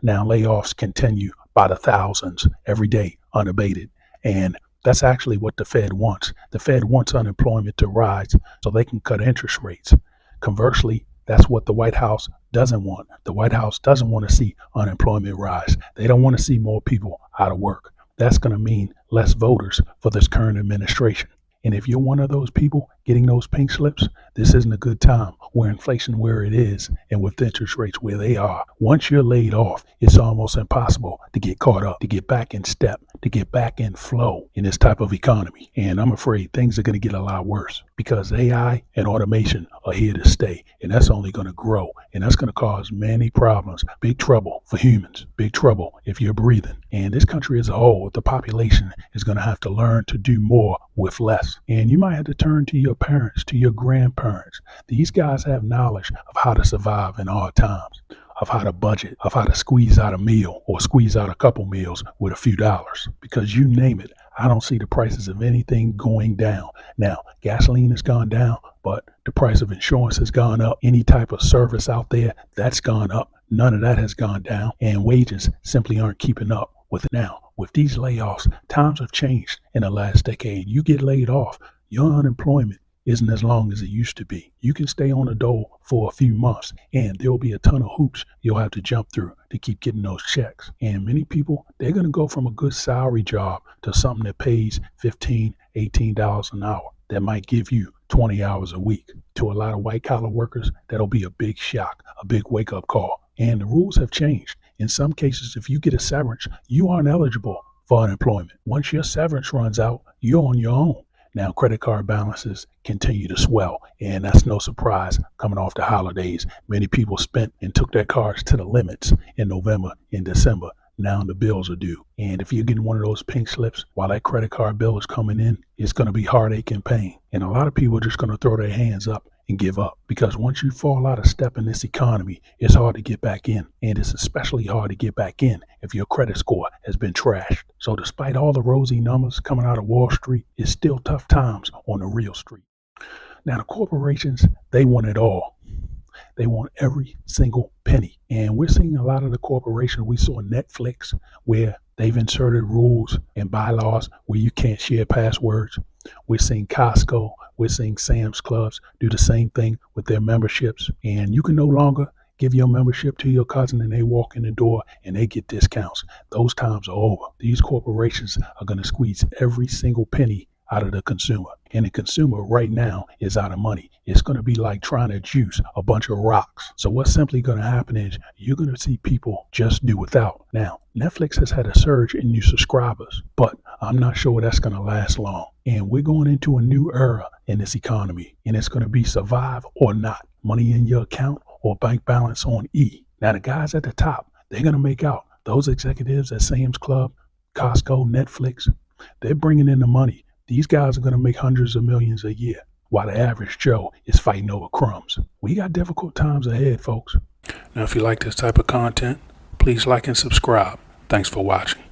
Now layoffs continue by the thousands every day, unabated. And that's actually what the Fed wants. The Fed wants unemployment to rise so they can cut interest rates. Conversely, that's what the White House doesn't want. The White House doesn't want to see unemployment rise. They don't want to see more people out of work. That's going to mean less voters for this current administration. And if you're one of those people getting those pink slips, this isn't a good time where inflation where it is and with interest rates where they are. Once you're laid off, it's almost impossible to get caught up, to get back in step, to get back in flow in this type of economy. And I'm afraid things are going to get a lot worse because AI and automation are here to stay. And that's only going to grow. And that's going to cause many problems. Big trouble for humans. Big trouble if you're breathing. And this country as a whole, the population is going to have to learn to do more with less. And you might have to turn to your parents, to your grandparents. These guys have knowledge of how to survive in hard times, of how to budget, of how to squeeze out a meal or squeeze out a couple meals with a few dollars. Because you name it, I don't see the prices of anything going down. Now, gasoline has gone down, but the price of insurance has gone up. Any type of service out there, that's gone up. None of that has gone down. And wages simply aren't keeping up with it now. With these layoffs, times have changed in the last decade. You get laid off, your unemployment isn't as long as it used to be. You can stay on the dole for a few months and there'll be a ton of hoops you'll have to jump through to keep getting those checks. And many people, they're going to go from a good salary job to something that pays $15, $18 an hour that might give you 20 hours a week. To a lot of white collar workers, that'll be a big shock, a big wake up call. And the rules have changed. In some cases, if you get a severance, you aren't eligible for unemployment. Once your severance runs out, you're on your own. Now, credit card balances continue to swell, and that's no surprise coming off the holidays. Many people spent and took their cards to the limits in November and December. Now the bills are due. And if you're getting one of those pink slips while that credit card bill is coming in, it's going to be heartache and pain. And a lot of people are just going to throw their hands up and give up, because once you fall out of step in this economy, it's hard to get back in. And it's especially hard to get back in if your credit score has been trashed. So despite all the rosy numbers coming out of Wall Street, it's still tough times on the real street. Now the corporations, they want it all. They want every single penny. And we're seeing a lot of the corporations. We saw Netflix, where they've inserted rules and bylaws where you can't share passwords. We're seeing Costco, we're seeing Sam's Clubs do the same thing with their memberships. And you can no longer give your membership to your cousin and they walk in the door and they get discounts. Those times are over. These corporations are going to squeeze every single penny out of the consumer. And the consumer right now is out of money. It's going to be like trying to juice a bunch of rocks. So what's simply going to happen is you're going to see people just do without. Now, Netflix has had a surge in new subscribers, but I'm not sure that's going to last long. And we're going into a new era in this economy, and it's going to be survive or not. Money in your account or bank balance on E. Now, the guys at the top, they're going to make out. Those executives at Sam's Club, Costco, Netflix, they're bringing in the money. These guys are going to make hundreds of millions a year, while the average Joe is fighting over crumbs. We got difficult times ahead, folks. Now, if you like this type of content, please like and subscribe. Thanks for watching.